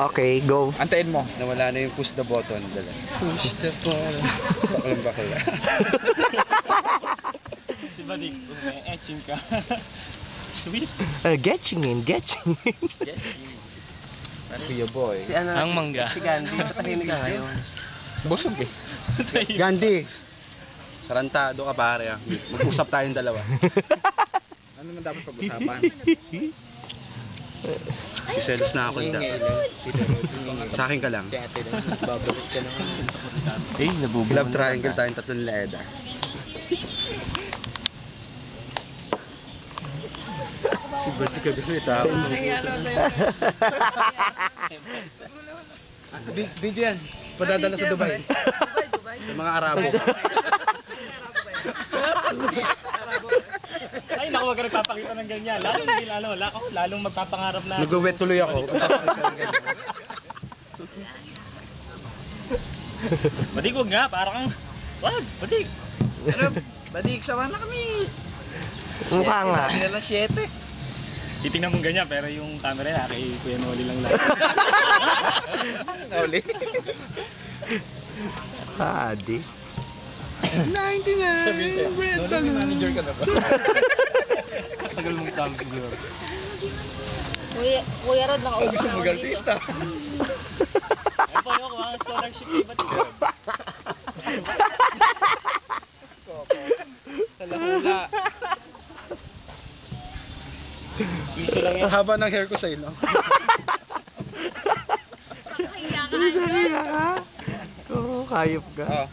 Okay, go. Antayin mo. Nawala na yung push the button. Dala. Push the button. Baklang bakla. Si Badik, etching ka. Sweet. Getching in, getching in. Kuya boy. Si ano, Ang mangga. Si Gandhi, patahimik ka ngayon. Busog eh. Gandhi. Tarantado ka pare. Mag-usap tayong dalawa. Ano naman dapat pag-usapan? Iselos na ako da. Sa akin ka lang. Si ate lang. Babagos ka naman. Eh, nabubuo Love na triangle lang. tayong tatlong leeda. Si Bert ka gusto ito. Video yan. Padadala sa Dubai. Sa mga Arabo. Ay, naku, wag ka nagpapakita ng ganyan. Lalong magpapangarap na. Nag-wet tuloy ako. Badik, wag nga. Parang, wag, Badik. Ano? Badik, sama na kami. Mukha nga. Hindi na lang 7. Titingnan mong ganyan, pero yung camera na kay Kuya Noli lang lang. Nauli. Adi. 99. Red balloon. Manager ka na ba? Tagal mong tawag siguro. Kuya Rod, Oh, gusto mo galpita. Ayun po, yung mga scholarship kay Badik. Sa lahula. Piso lang yan. Ang haba ng hair ko sa'yo, no? Kaya ka. Oo, kayop ka. Oh.